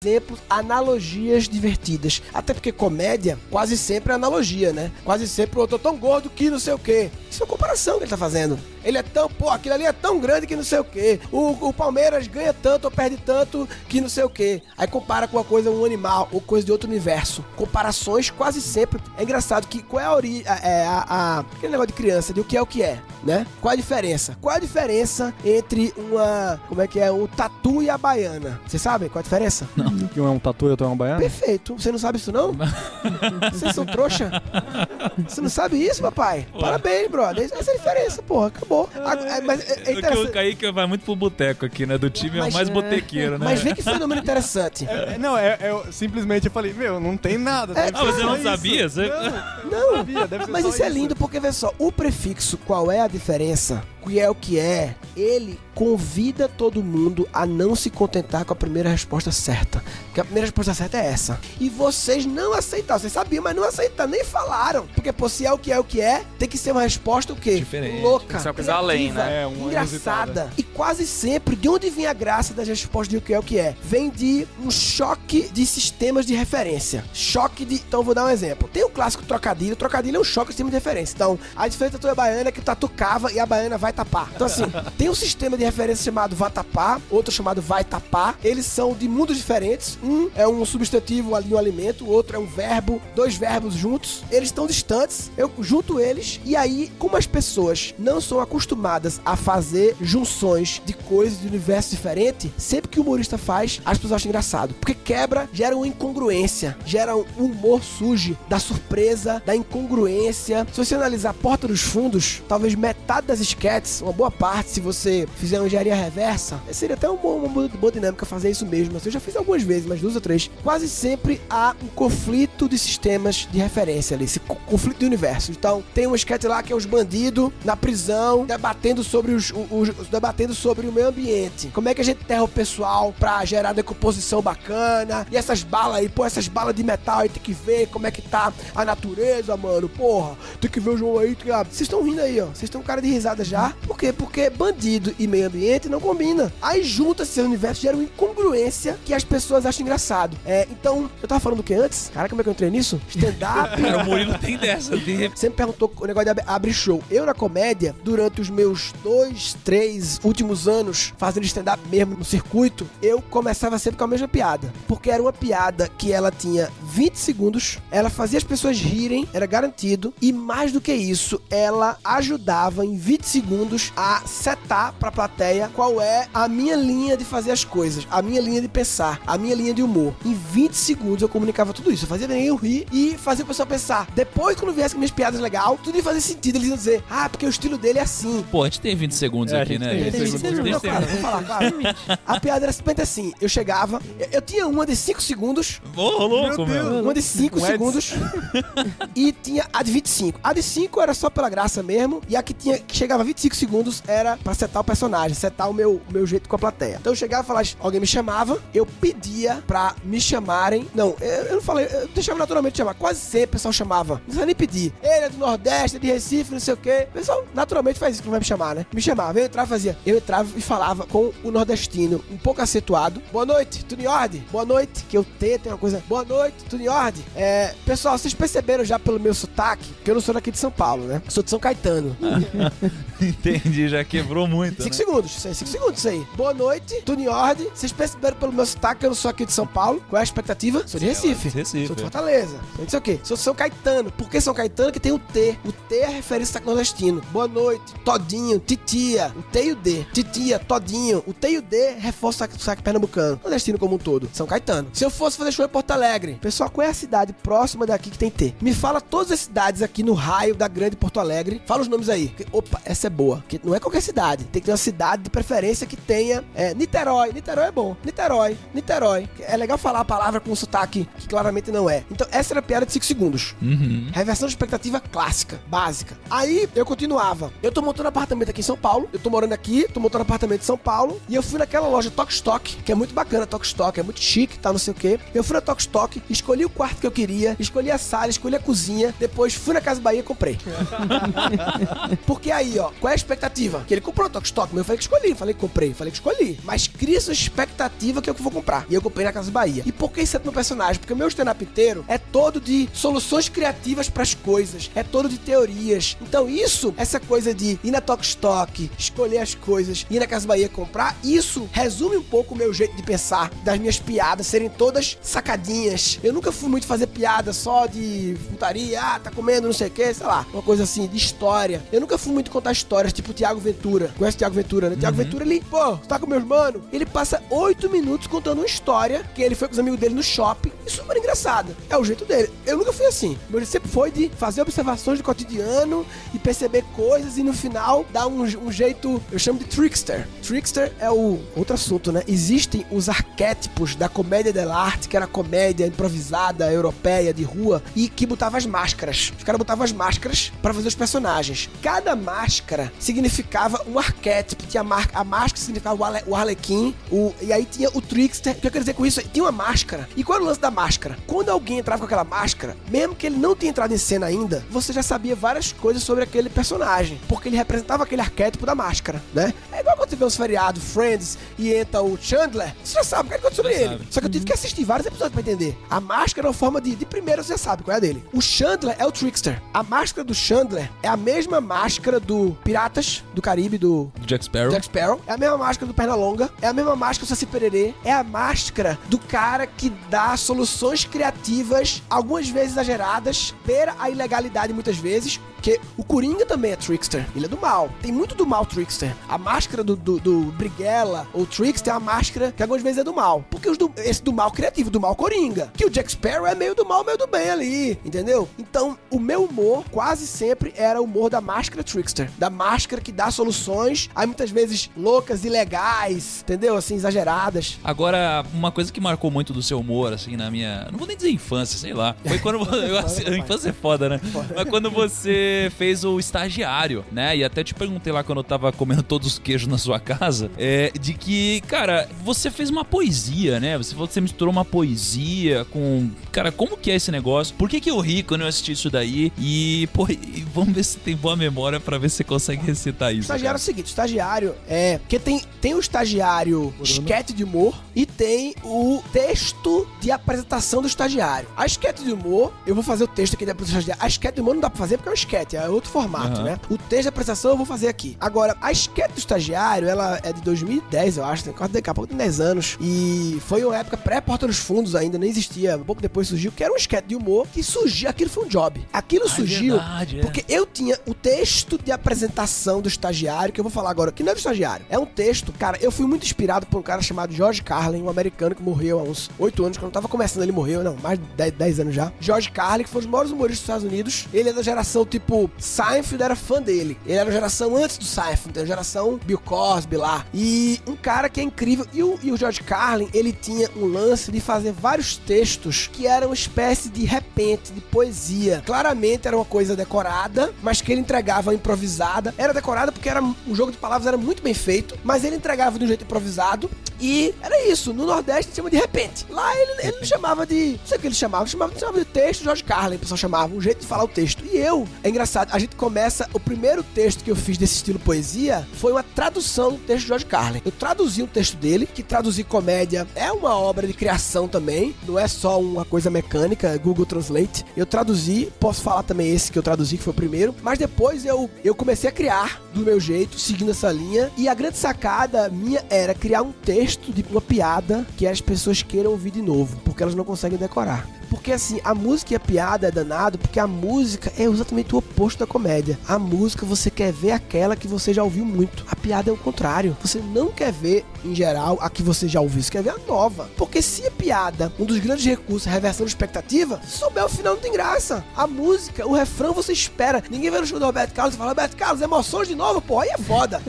exemplos, analogias divertidas. Até porque comédia quase sempre é analogia, né? Quase sempre eu tô tão gordo que não sei o quê. Isso é uma comparação que ele tá fazendo. Ele é tão, aquilo ali é tão grande que não sei o quê. O Palmeiras ganha tanto ou perde tanto que não sei o quê. Aí compara com uma coisa, um animal ou coisa de outro universo. Comparações quase sempre. É engraçado que qual é a origem, aquele negócio de criança, de o que é, né? Qual a diferença? Qual a diferença entre um tatu e a baiana? Vocês sabem qual a diferença? Não. Que um é um tatu e outro é uma baiana? Perfeito. Você não sabe isso, não? Vocês são trouxa? Você não sabe isso, papai? Porra. Parabéns, brother. Essa é a diferença, porra. Acabou. Mas é interessante. O Kaique vai muito pro boteco aqui, né? Do time é o mais botequeiro, né? Mas vê que fenômeno interessante. Simplesmente eu falei, não tem nada. Você não sabia? Não sabia. Mas isso é lindo porque, vê só, o prefixo, qual é a diferença? O que é, ele convida todo mundo a não se contentar com a primeira resposta certa. Porque a primeira resposta certa é essa. E vocês não aceitaram. Vocês sabiam, mas não aceitaram, nem falaram. Porque, se é o que é, tem que ser uma resposta o quê? Diferente. Louca, uma coisa além, né? Engraçada. E quase sempre, de onde vem a graça das respostas de o que é? Vem de um choque de sistemas de referência. Então, eu vou dar um exemplo. Tem o clássico trocadilho. O trocadilho é um choque de sistema de referência. Então, a diferença da tua baiana é que o tatu cava e a baiana vai tapar. Então, assim, tem um sistema de referência chamado vai tapar, outro chamado vai tapar. Eles são de mundos diferentes. Um é um substantivo ali, um alimento, o outro é um verbo, dois verbos juntos. Eles estão distantes, eu junto eles, e aí, como as pessoas não são acostumadas a fazer junções de coisas de universo diferente, sempre que o humorista faz, as pessoas acham engraçado. Porque quebra, gera uma incongruência, gera um humor sujo, da surpresa, da incongruência. Se você analisar a Porta dos Fundos, talvez metade das sketches, uma boa parte, se você fizer uma engenharia reversa, seria até uma boa dinâmica fazer isso mesmo. Eu já fiz algumas vezes, mas 2 ou 3. Quase sempre há um conflito de sistemas de referência ali, esse conflito de universo. Então, tem um sketch lá que é os bandidos na prisão, debatendo sobre o meio ambiente. Como é que a gente enterra o pessoal pra gerar decomposição bacana? E essas balas aí, essas balas de metal aí, tem que ver como é que tá a natureza, mano. Porra, tem que ver o João aí. Vocês estão rindo aí, ó. Vocês estão com cara de risada já. Por quê? Porque bandido e meio ambiente não combina. Aí junta esse universo, gera uma incongruência que as pessoas acham engraçado. Então, eu tava falando do que antes? Cara, como é que eu entrei nisso? Stand-up. O Murilo tem dessa. Você me perguntou o negócio de abrir show. Eu, na comédia, durante os meus 2, 3 últimos anos fazendo stand-up mesmo no circuito, eu começava sempre com a mesma piada. Porque era uma piada que ela tinha 20 segundos, ela fazia as pessoas rirem, era garantido, e mais do que isso, ela ajudava em 20 segundos a setar pra plateia qual é a minha linha de fazer as coisas, a minha linha de pensar, a minha linha de humor. Em 20 segundos eu comunicava tudo isso, eu fazia ninguém rir e fazia o pessoal pensar. Depois, quando viesse com minhas piadas legais, tudo ia fazer sentido, eles iam dizer, porque o estilo dele é assim. Pô, a gente tem 20 segundos aqui, né? Tem 20 segundos. Não, claro, vou falar, claro. A piada era simplesmente assim, eu chegava, eu tinha uma de 5 segundos. Ô, louco, meu. Uma de 5 segundos e tinha a de 25. A de 5 era só pela graça mesmo, e a que chegava a 25 segundos era pra setar o personagem, setar o meu jeito com a plateia. Então eu chegava e falava, alguém me chamava, eu pedia pra me chamarem. Não, eu não falei, eu deixava naturalmente chamar. Quase sempre o pessoal chamava. Não precisa nem pedir. Ele é do Nordeste, é de Recife, não sei o quê. O pessoal naturalmente faz isso, que não vai me chamar, né? Me chamava, eu entrava e falava com o nordestino, um pouco acentuado. Boa noite, tudo em ordem? Boa noite, que eu tenho uma coisa. Boa noite, tudo em ordem? Pessoal, vocês perceberam já pelo meu sotaque, que eu não sou daqui de São Paulo, né? Eu sou de São Caetano. Entendi, já quebrou muito. 5 segundos, 5 segundos isso aí. Boa noite, tudo em ordem. Vocês perceberam pelo meu sotaque que eu não sou aqui de São Paulo. Qual é a expectativa? Sou de Recife. Sou de Fortaleza. Não sei o quê. Sou de São Caetano. Por que São Caetano? Que tem o T. O T é referência ao nordestino. Boa noite, todinho, titia. O T e o D. Titia, todinho. O T e o D reforça o sotaque pernambucano. Nordestino como um todo. São Caetano. Se eu fosse fazer show em Porto Alegre, pessoal, qual é a cidade próxima daqui que tem T? Me fala todas as cidades aqui no raio da grande Porto Alegre. Fala os nomes aí. Opa, essa é boa. Que não é qualquer cidade. Tem que ter uma cidade de preferência que tenha Niterói. Niterói é bom. Niterói. É legal falar a palavra com um sotaque que claramente não é. Então, essa era a piada de 5 segundos. Reversão de expectativa clássica, básica. Aí, eu continuava. Eu tô montando apartamento aqui em São Paulo. Eu tô morando aqui, tô montando apartamento em São Paulo. E eu fui naquela loja Tok Stock, que é muito bacana, Tok Stock, é muito chique, tá, não sei o quê. Eu fui na Tok Stock, escolhi escolhi o quarto que eu queria, escolhi a sala, escolhi a cozinha, depois fui na Casa Bahia e comprei. Porque aí, ó, qual é a expectativa? Que ele comprou o Tokstok, mas eu falei que escolhi, falei que comprei, falei que escolhi. Mas cria essa expectativa que é o que eu vou comprar. E eu comprei na Casa Bahia. E por que isso é do meu personagem? Porque o meu stand-up inteiro é todo de soluções criativas pras coisas, é todo de teorias. Então isso, essa coisa de ir na Tokstok, escolher as coisas, ir na Casa Bahia comprar, isso resume um pouco o meu jeito de pensar, das minhas piadas serem todas sacadinhas. Eu nunca fui muito fazer piada só de putaria, tá comendo não sei o que, sei lá, uma coisa assim, de história. Eu nunca fui muito contar histórias, tipo o Thiago Ventura. Conhece o Thiago Ventura, né? Thiago Ventura, ele, pô, tá com meus mano? Ele passa 8 minutos contando uma história que ele foi com os amigos dele no shopping e super engraçada. É o jeito dele. Eu nunca fui assim. Meu jeito sempre foi de fazer observações do cotidiano e perceber coisas e no final dar um jeito, eu chamo de trickster. Trickster é o outro assunto, né? Existem os arquétipos da comédia dell'arte, que era a comédia improvisada, europeia, de rua, e que botava as máscaras. Os caras botavam as máscaras pra fazer os personagens. Cada máscara significava um arquétipo. Tinha a máscara significava o Arlequim, e aí tinha o trickster. O que eu quero dizer com isso? Tinha uma máscara. E qual era o lance da máscara? Quando alguém entrava com aquela máscara, mesmo que ele não tenha entrado em cena ainda, você já sabia várias coisas sobre aquele personagem, porque ele representava aquele arquétipo da máscara, né? É igual quando você vê os feriados, Friends, e entra o Chandler, você já sabe o que aconteceu sobre ele. Só que eu tive que assistir vários episódios pra entender. A máscara é uma forma de primeiro você já sabe qual é a dele. O Chandler é o trickster. A máscara do Chandler é a mesma máscara do Piratas do Caribe, do Jack Sparrow. É a mesma máscara do Pernalonga. É a mesma máscara do Saci Pererê. É a máscara do cara que dá soluções criativas, algumas vezes exageradas, beira a ilegalidade muitas vezes, porque o Coringa também é trickster. Ele é do mal. Tem muito do mal trickster. A máscara do Briguela ou trickster é uma máscara que algumas vezes é do mal. Porque esse do mal criativo, do mal Coringa. Que o Jack Sparrow é meio do mal, meio do bem ali. Entendeu? Então, o meu humor quase sempre era o humor da máscara trickster. Da máscara que dá soluções, aí muitas vezes loucas, ilegais, entendeu? Assim, exageradas. Agora, uma coisa que marcou muito do seu humor, assim, na minha... Não vou nem dizer infância, sei lá. Foi quando... a infância é foda, né? Mas quando você fez o Estagiário, né? E até te perguntei lá quando eu tava comendo todos os queijos na sua casa, de que, cara, você fez uma poesia, né? Você falou que você misturou uma poesia com... Cara, como que é esse negócio? Por que eu ri quando eu assisti isso daí? E, pô, vamos ver se tem boa memória pra ver se você consegue recitar isso. O Estagiário cara. é o seguinte, o Estagiário é... Porque tem o Estagiário esquete de humor e tem o texto de apresentação do Estagiário. A esquete de humor, eu vou fazer o texto aqui da apresentação do Estagiário. A esquete de humor não dá pra fazer porque é um esquete, é outro formato, né? O texto de apresentação eu vou fazer aqui. Agora, a esquete do Estagiário, ela é de 2010, eu acho, quase daqui a pouco tem 10 anos. E foi uma época pré-Porta dos Fundos ainda, nem existia. Um pouco depois surgiu, que era um esquete de humor que surgiu, aquilo foi um job. Aquilo surgiu porque eu tinha o texto de apresentação do Estagiário, que eu vou falar agora, que não é do Estagiário. É um texto, cara, eu fui muito inspirado por um cara chamado George Carlin, um americano que morreu há uns 8 anos, quando eu tava começando ele morreu, não, mais de 10 anos já. George Carlin, que foi um dos maiores humoristas dos Estados Unidos. Ele é da geração, tipo, Seinfeld era fã dele. Ele era a geração antes do Seinfeld, então, a geração Bill Cosby lá. E um cara que é incrível. E o George Carlin, ele tinha um lance de fazer vários textos que eram uma espécie de repente, de poesia. Claramente era uma coisa decorada, mas que ele entregava improvisada. Era decorada porque o jogo de palavras era muito bem feito, mas ele entregava de um jeito improvisado. E era isso. No Nordeste chama de repente. Lá ele não chamava de... Não sei o que ele chamava. Chamava de texto George Carlin, o pessoal chamava. Um jeito de falar o texto. E é engraçado, a gente começa... O primeiro texto que eu fiz desse estilo poesia foi uma tradução do texto de George Carlin. Eu traduzi um texto dele, que traduzir comédia é uma obra de criação também. Não é só uma coisa mecânica, Google Translate. Eu traduzi, posso falar também esse que eu traduzi, que foi o primeiro. Mas depois eu comecei a criar do meu jeito, seguindo essa linha. E a grande sacada minha era criar um texto de uma piada que as pessoas queiram ouvir de novo, porque elas não conseguem decorar. Porque assim, a música e a piada é danado, porque a música é exatamente o oposto da comédia. A música você quer ver aquela que você já ouviu muito. A piada é o contrário. Você não quer ver, em geral, a que você já ouviu. Você quer ver a nova. Porque se a piada, um dos grandes recursos, é a reversão de expectativa, se souber o final não tem graça. A música, o refrão você espera. Ninguém vai no show do Roberto Carlos e fala: Roberto Carlos, emoções de novo, pô, aí é foda.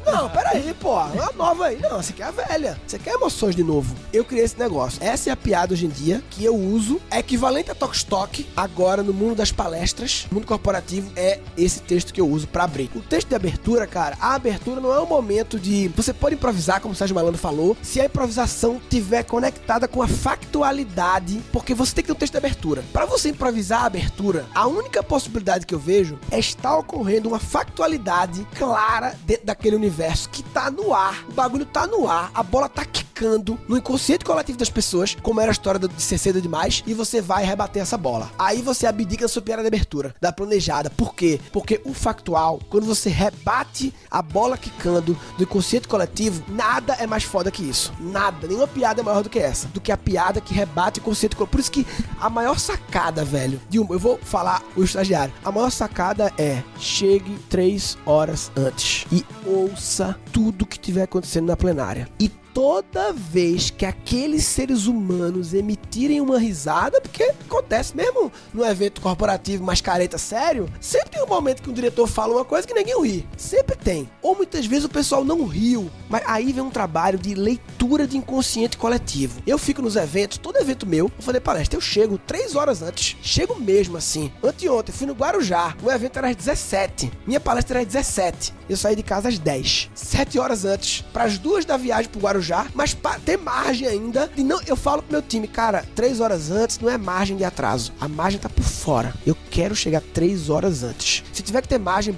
Não, peraí, pô, é a nova aí. Não, você quer a velha. Você quer emoções de novo. Eu criei esse negócio. Essa é a piada hoje em dia que eu uso. É equivalente a Tokstok, agora no mundo das palestras, mundo corporativo, é esse texto que eu uso pra abrir. O texto de abertura, cara, a abertura não é um momento de... Você pode improvisar como Sérgio Malandro falou, se a improvisação tiver conectada com a factualidade, porque você tem que ter um texto de abertura. Pra você improvisar a abertura, a única possibilidade que eu vejo é estar ocorrendo uma factualidade clara dentro daquele universo que tá no ar, o bagulho tá no ar, a bola tá quicando no inconsciente coletivo das pessoas, como era a história de Ser Cedo Demais, e você vai rebater essa bola. Aí você abdica da sua piada de abertura, da planejada. Por quê? Porque o factual, quando você rebate a bola quicando do inconsciente coletivo, nada é mais foda que isso. Nada. Nenhuma piada é maior do que essa. Do que a piada que rebate o inconsciente coletivo. Por isso que a maior sacada, velho, eu vou falar o estagiário. A maior sacada é: chegue 3 horas antes e ouça tudo que tiver acontecendo na plenária. E toda vez que aqueles seres humanos emitirem uma risada, porque acontece mesmo no evento corporativo mais careta sério, sempre tem um momento que um diretor fala uma coisa que ninguém ri. Sempre tem. Ou muitas vezes o pessoal não riu, mas aí vem um trabalho de leitura de inconsciente coletivo. Eu fico nos eventos, todo evento meu, eu falei palestra, eu chego 3 horas antes. Chego mesmo assim. Anteontem, fui no Guarujá, o evento era às 17. Minha palestra era às 17. Eu saí de casa às 10. 7 horas antes, para as 2 da viagem pro Guarujá, mas para ter margem ainda de não, eu falo pro meu time, cara, 3 horas antes não é margem de atraso, a margem tá por fora. Eu quero chegar 3 horas antes. Se tiver que ter margem,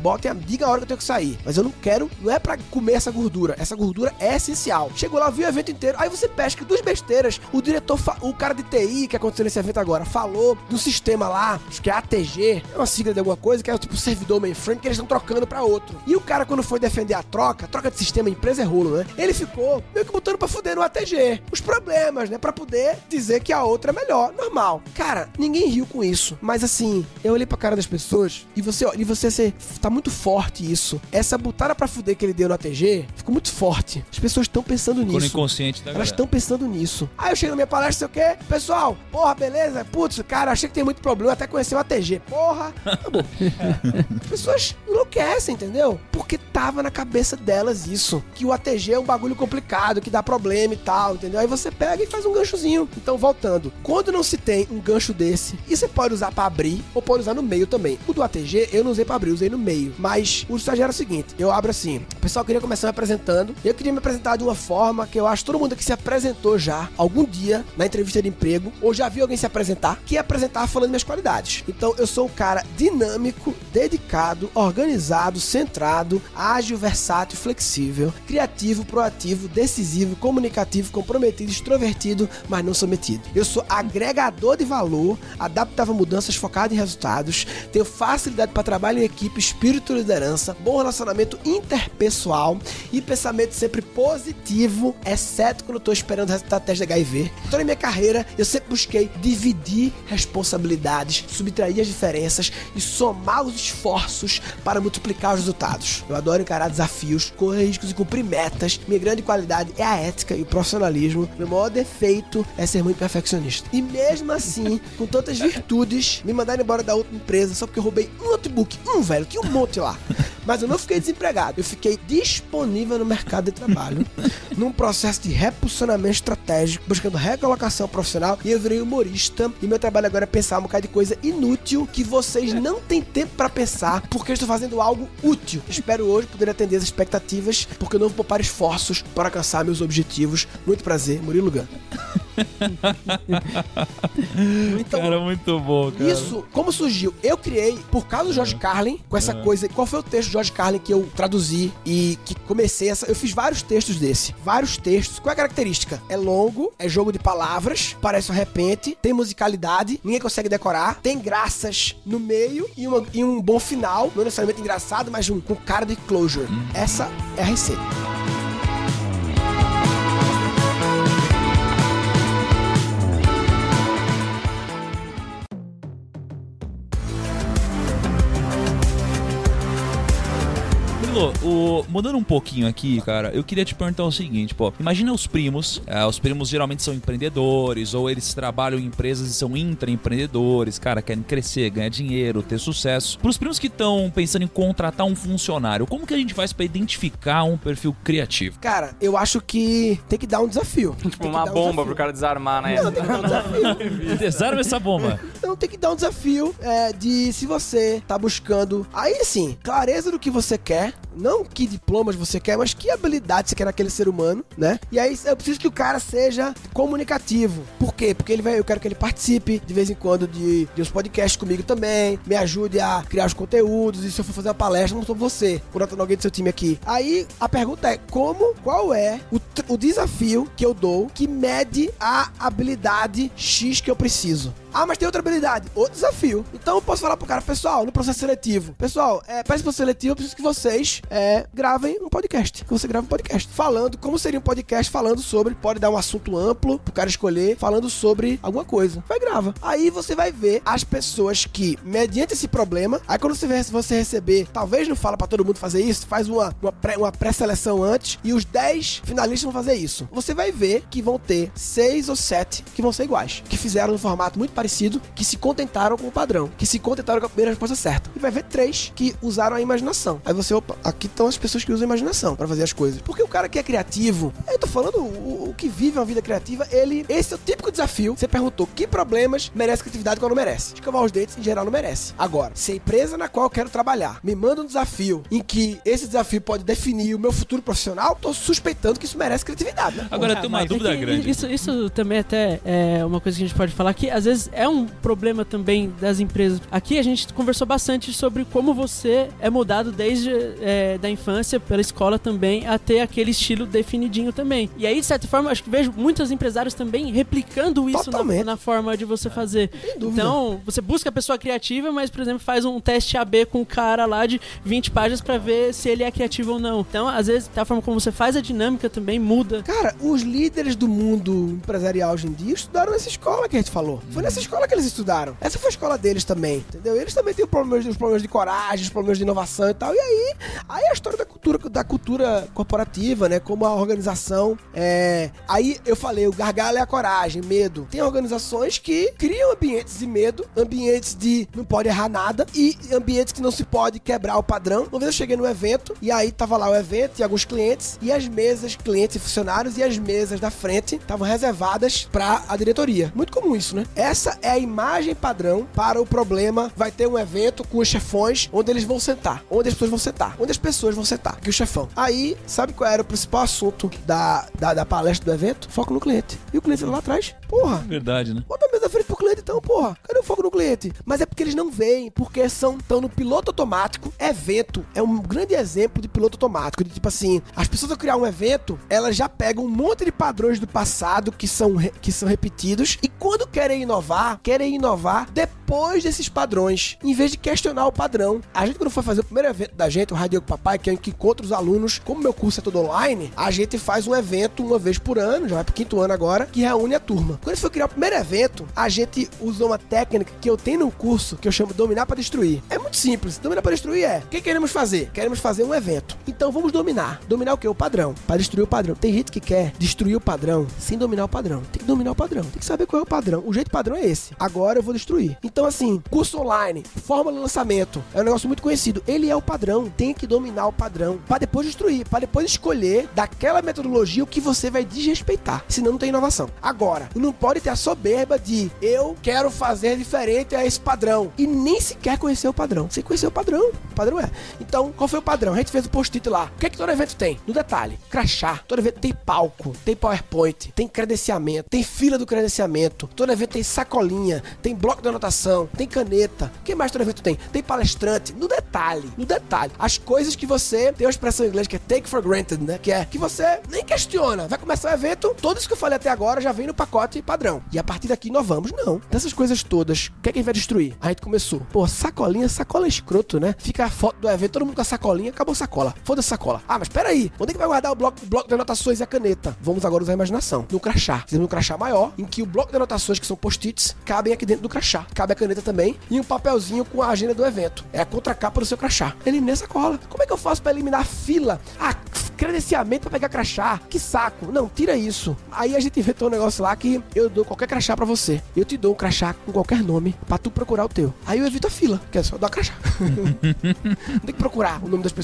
diga a hora que eu tenho que sair, mas eu não quero, não é pra comer essa gordura é essencial. Chegou lá, viu o evento inteiro, aí você pesca 2 besteiras, o diretor, o cara de TI que aconteceu nesse evento agora, falou do sistema lá, acho que é ATG, é uma sigla de alguma coisa, que é tipo servidor mainframe, que eles estão trocando pra outro. E o cara, quando foi defender a troca de sistema, empresa é rolo, né? Ele ficou meio que botando pra fuder no ATG os problemas, né? Pra poder dizer que a outra é melhor, normal. Cara, ninguém riu com isso, mas assim, eu olhei pra cara das pessoas e você tá muito forte isso. Essa botada pra fuder que ele deu no ATG ficou muito forte. As pessoas estão pensando nisso. Ficou no inconsciente da galera. Elas estão pensando nisso. Aí eu chego na minha palestra, sei o quê? Pessoal, porra, beleza? Putz, cara, achei que tem muito problema, até conhecer o ATG. Porra, tá bom. As pessoas enlouquecem, entendeu? Porque tava na cabeça delas isso. Que o ATG é um bagulho complicado, que dá problema e tal, entendeu? Aí você pega e faz um ganchozinho. Então, voltando. Quando não se tem um gancho desse, e você pode usar pra abrir, ou pode usar no meio também. O do ATG, eu não usei pra abrir, usei no meio. Mas o estagiário é o seguinte, eu abro assim, o pessoal queria começar me apresentando, eu queria me apresentar de uma forma que eu acho que todo mundo que se apresentou já, algum dia, na entrevista de emprego, ou já viu alguém se apresentar, que ia apresentar falando minhas qualidades. Então, eu sou um cara dinâmico, dedicado, organizado, centrado, ágil, versátil, flexível, criativo, proativo, decisivo, comunicativo, comprometido, extrovertido, mas não submetido. Eu sou agregador de valor, adaptável a mudanças, focado em resultados, tenho facilidade para trabalho em equipe, espírito de liderança, bom relacionamento interpessoal e pensamento sempre positivo, exceto quando eu tô esperando o resultado do teste de HIV. Então, na minha carreira, eu sempre busquei dividir responsabilidades, subtrair as diferenças e somar os esforços para multiplicar os resultados. Eu adoro encarar desafios, correr riscos e cumprir metas. Minha grande qualidade é a ética e o profissionalismo. Meu maior defeito é ser muito perfeccionista. E mesmo assim, com tantas virtudes, me mandaram embora da outra empresa só porque eu roubei um notebook. Velho, tinha um monte lá. Mas eu não fiquei desempregado. Eu fiquei disponível no mercado de trabalho, num processo de reposicionamento estratégico, buscando recolocação profissional, e eu virei humorista. E meu trabalho agora é pensar um bocado de coisa inútil que vocês não têm tempo pra pensar, porque eu estou fazendo algo útil. Espero hoje poder atender as expectativas, porque eu não vou poupar esforços para alcançar meus objetivos. Muito prazer, Murilo Gun. Então, cara, muito bom, cara. Isso, como surgiu? Eu criei, por causa do George Carlin, com essa coisa. Qual foi o texto do George Carlin que eu traduzi e que comecei essa... Eu fiz vários textos desse. Vários textos. Qual é a característica? É longo, é jogo de palavras, parece um repente, tem musicalidade, ninguém consegue decorar, tem graças no meio e um bom final. Não necessariamente engraçado, mas com cara de closure. Essa é a receita. Mudando um pouquinho aqui, cara, eu queria te perguntar o seguinte, pô. Imagina os primos geralmente são empreendedores, ou eles trabalham em empresas e são intraempreendedores, cara, querem crescer, ganhar dinheiro, ter sucesso. Para os primos que estão pensando em contratar um funcionário, como que a gente faz pra identificar um perfil criativo? Cara, eu acho que tem que dar um desafio. Tipo uma bomba pro cara desarmar, né? Não, tem que dar um desafio. Desarma essa bomba. Então tem que dar um desafio de se você tá buscando, aí sim, clareza do que você quer, não que diplomas você quer, mas que habilidade você quer naquele ser humano, né? E aí eu preciso que o cara seja comunicativo. Por quê? Porque eu quero que ele participe de vez em quando de uns podcasts comigo também, me ajude a criar os conteúdos, e se eu for fazer uma palestra, não sou você, contratando alguém do seu time aqui. Aí a pergunta é, qual é o desafio que eu dou que mede a habilidade X que eu preciso? Ah, mas tem outra habilidade, outro desafio. Então eu posso falar pro cara, pessoal, no processo seletivo, pessoal, para esse processo seletivo eu preciso que vocês gravem um podcast. Que você grave um podcast falando, como seria um podcast falando sobre, pode dar um assunto amplo pro cara escolher, falando sobre alguma coisa. Vai, grava. Aí você vai ver as pessoas que, mediante esse problema, aí quando você receber, talvez não fala pra todo mundo fazer isso, faz uma pré-seleção antes, e os 10 finalistas vão fazer isso. Você vai ver que vão ter 6 ou 7 que vão ser iguais, que fizeram um formato muito parecido, que se contentaram com o padrão, que se contentaram com a primeira resposta certa. E vai ver 3 que usaram a imaginação. Aí você, opa, aqui estão as pessoas que usam a imaginação pra fazer as coisas. Porque o cara que é criativo, eu tô falando, o que vive uma vida criativa, esse é o típico desafio. Você perguntou, que problemas merece criatividade quando não merece? Escovar os dentes, em geral, não merece. Agora, se a empresa na qual eu quero trabalhar me manda um desafio em que esse desafio pode definir o meu futuro profissional, tô suspeitando que isso merece criatividade, né? Agora tem uma dúvida grande. Isso também até é uma coisa que a gente pode falar, que às vezes é um problema também das empresas. Aqui a gente conversou bastante sobre como você é mudado desde da infância, pela escola também, a ter aquele estilo definidinho também. E aí, de certa forma, acho que vejo muitos empresários também replicando isso na forma de você fazer. Então, você busca a pessoa criativa, mas, por exemplo, faz um teste AB com o cara lá de 20 páginas pra ver se ele é criativo ou não. Então, às vezes, a forma como você faz a dinâmica também muda. Cara, os líderes do mundo empresarial hoje em dia estudaram nessa escola que a gente falou. Foi nessa escola que eles estudaram. Essa foi a escola deles também, entendeu? Eles também têm os problemas de coragem, os problemas de inovação e tal. E aí a história da cultura corporativa, né? Como a organização Aí eu falei, o gargalo é a coragem, medo. Tem organizações que criam ambientes de medo, ambientes de não pode errar nada e ambientes que não se pode quebrar o padrão. Uma vez eu cheguei no evento e aí tava lá o evento e alguns clientes e as mesas, clientes e funcionários, e as mesas da frente estavam reservadas para a diretoria. Muito comum isso, né? Essa é a imagem padrão para o problema. Vai ter um evento com os chefões onde eles vão sentar, onde as pessoas vão sentar, onde as pessoas vão sentar, que o chefão. Aí, sabe qual era o principal assunto da palestra do evento? Foco no cliente. E o cliente lá atrás, porra. Verdade, né? Bota a mesa da frente pro cliente então, porra. Cadê o foco no cliente? Mas é porque eles não veem, porque estão no piloto automático. Evento é um grande exemplo de piloto automático, de tipo assim, as pessoas ao criar um evento, elas já pegam um monte de padrões do passado que são repetidos, e quando querem inovar depois desses padrões, em vez de questionar o padrão. A gente, quando foi fazer o primeiro evento da gente, o Radio Papai, que é em que encontra os alunos, como meu curso é todo online, a gente faz um evento uma vez por ano, já vai pro 5º ano agora, que reúne a turma. Quando a gente foi criar o primeiro evento, a gente usou uma técnica que eu tenho no curso, que eu chamo de dominar para destruir. É muito simples. Dominar para destruir o que queremos fazer? Queremos fazer um evento. Então vamos dominar. Dominar o quê? O padrão. Para destruir o padrão. Tem gente que quer destruir o padrão sem dominar o padrão. Tem que dominar o padrão. Tem que saber qual é o padrão. O jeito padrão é esse. Agora eu vou destruir. Então assim, curso online, fórmula de lançamento, é um negócio muito conhecido. Ele é o padrão. Tem que dominar o padrão para depois destruir, para depois escolher daquela metodologia o que você vai desrespeitar. Senão não tem inovação. Agora, não pode ter a soberba de eu quero fazer diferente a esse padrão e nem sequer conhecer o padrão. Você conheceu o padrão. O padrão é. Então, qual foi o padrão? A gente fez o post-it lá. O que é que todo evento tem? No detalhe, crachá. Todo evento tem palco, tem PowerPoint, tem credenciamento, tem fila do credenciamento. Todo evento tem sacolinha, tem bloco de anotação, tem caneta. O que mais todo evento tem? Tem palestrante. No detalhe. As coisas que você tem uma expressão em inglês que é take for granted, né? Que é que você nem questiona. Vai começar o evento, tudo isso que eu falei até agora já vem no pacote padrão. E a partir daqui inovamos. Não. Dessas coisas todas, o que é que a gente vai destruir? A gente começou. Pô, sacola é escroto, né? Fica a foto do evento, todo mundo com a sacolinha, acabou a sacola. Foda-se sacola. Ah, mas peraí, onde é que vai guardar o bloco de anotações e a caneta? Vamos agora usar a imaginação. No crachá. Fizemos um crachá maior, em que o bloco de anotações, que são post-its, cabem aqui dentro do crachá. Cabe a caneta também, e um papelzinho com a agenda do evento. É a contracapa do seu crachá. Eliminei a sacola. Como é que eu faço pra eliminar a fila? Credenciamento pra pegar crachá. Que saco. Não, tira isso. Aí a gente inventou um negócio lá que eu dou qualquer crachá pra você. Eu te dou um crachá com qualquer nome pra tu procurar o teu. Aí eu evito a fila, que é só dar crachá. Não tem que procurar o nome das pessoas.